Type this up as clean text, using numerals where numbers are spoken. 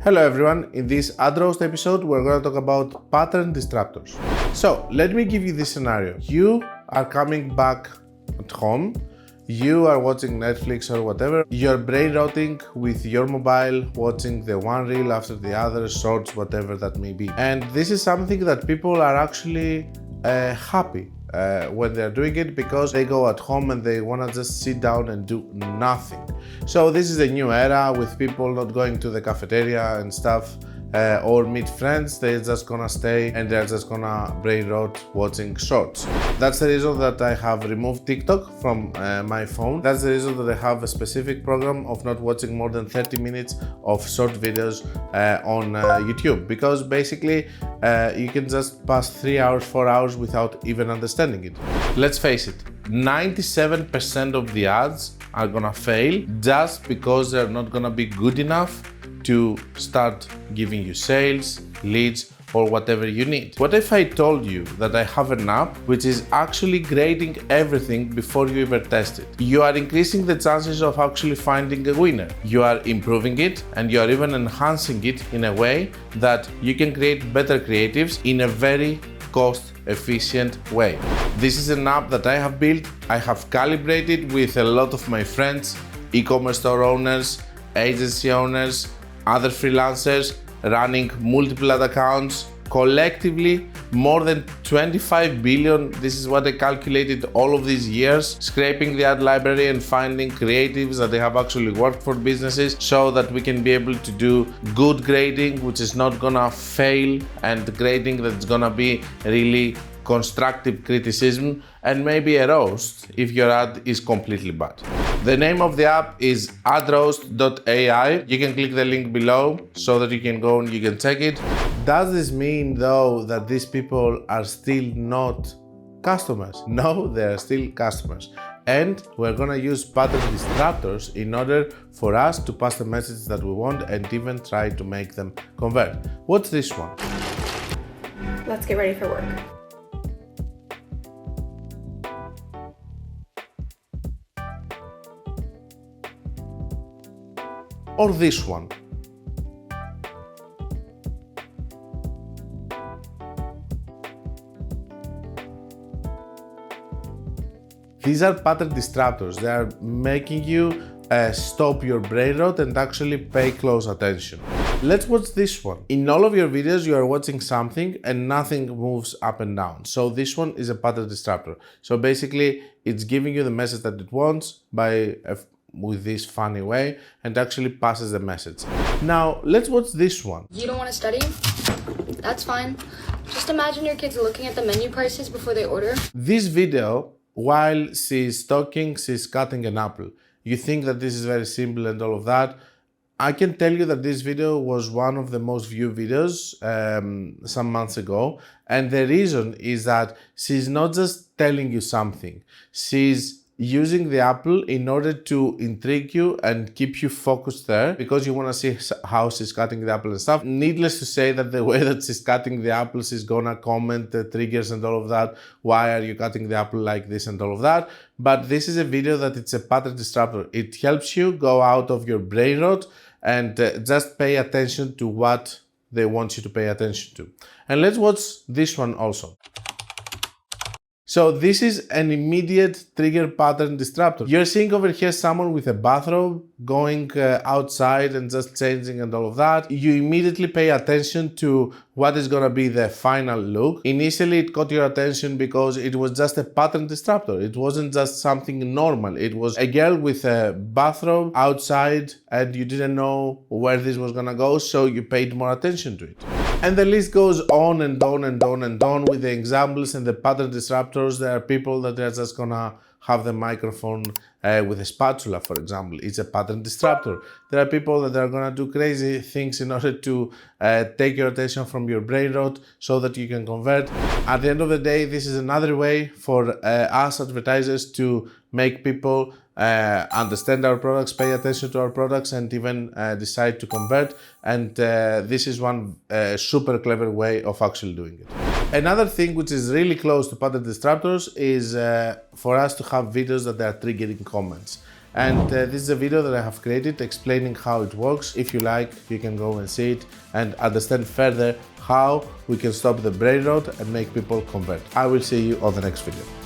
Hello everyone, in this AdRoast episode we're going to talk about pattern disruptors. So let me give you this scenario. You are coming back at home, you are watching Netflix or whatever, you're brain rotting with your mobile, watching the one reel after the other, shorts, whatever that may be. And this is something that people are actually happy when they're doing it, because they go at home and they want to just sit down and do nothing. So this is a new era with people not going to the cafeteria and stuff or meet friends. They're just gonna stay and they're just gonna brain rot watching shorts. That's the reason that I have removed TikTok from my phone. That's the reason that I have a specific program of not watching more than 30 minutes of short videos on YouTube, because basically you can just pass 3 hours, 4 hours without even understanding it. Let's face it, 97% of the ads are gonna fail just because they're not gonna be good enough to start giving you sales, leads, or whatever you need. What if I told you that I have an app which is actually grading everything before you ever test it? You are increasing the chances of actually finding a winner. You are improving it and you are even enhancing it in a way that you can create better creatives in a very cost-efficient way. This is an app that I have built, I have calibrated with a lot of my friends, e-commerce store owners, agency owners, other freelancers running multiple ad accounts, collectively more than 25 billion. This is what I calculated all of these years, scraping the ad library and finding creatives that they have actually worked for businesses, so that we can be able to do good grading, which is not gonna fail, and grading that's gonna be really constructive criticism, and maybe a roast if your ad is completely bad. The name of the app is adroast.ai. You can click the link below so that you can go and you can check it. Does this mean though that these people are still not customers? No, they are still customers. And we're gonna use pattern disruptors in order for us to pass the message that we want and even try to make them convert. What's this one? Let's get ready for work. Or this one. These are pattern disruptors. They are making you stop your brain rot and actually pay close attention. Let's watch this one. In all of your videos, you are watching something and nothing moves up and down. So this one is a pattern disruptor. So basically, it's giving you the message that it wants with this funny way, and actually passes the message. Now, let's watch this one. You don't want to study? That's fine. Just imagine your kids looking at the menu prices before they order. This video, while she's talking, she's cutting an apple. You think that this is very simple and all of that. I can tell you that this video was one of the most viewed videos some months ago. And the reason is that she's not just telling you something. She's using the apple in order to intrigue you and keep you focused there, because you want to see how she's cutting the apple and stuff. Needless to say that the way that she's cutting the apple, she's gonna comment the triggers and all of that. Why are you cutting the apple like this and all of that? But this is a video that it's a pattern disruptor. It helps you go out of your brain rot and just pay attention to what they want you to pay attention to. And let's watch this one also. So this is an immediate trigger pattern disruptor. You're seeing over here someone with a bathrobe going outside and just changing and all of that. You immediately pay attention to what is gonna be the final look. Initially, it caught your attention because it was just a pattern disruptor. It wasn't just something normal. It was a girl with a bathrobe outside and you didn't know where this was gonna go, so you paid more attention to it. And the list goes on and on and on and on with the examples and the pattern disruptors. There are people that are just gonna have the microphone with a spatula, for example. It's a pattern disruptor. There are people that are gonna do crazy things in order to take your attention from your brain rot so that you can convert. At the end of the day, this is another way for us advertisers to make people understand our products, pay attention to our products, and even decide to convert. And this is one super clever way of actually doing it. Another thing which is really close to pattern disruptors is for us to have videos that are triggering comments. And this is a video that I have created explaining how it works. If you like, you can go and see it and understand further how we can stop the brain rot and make people convert. I will see you on the next video.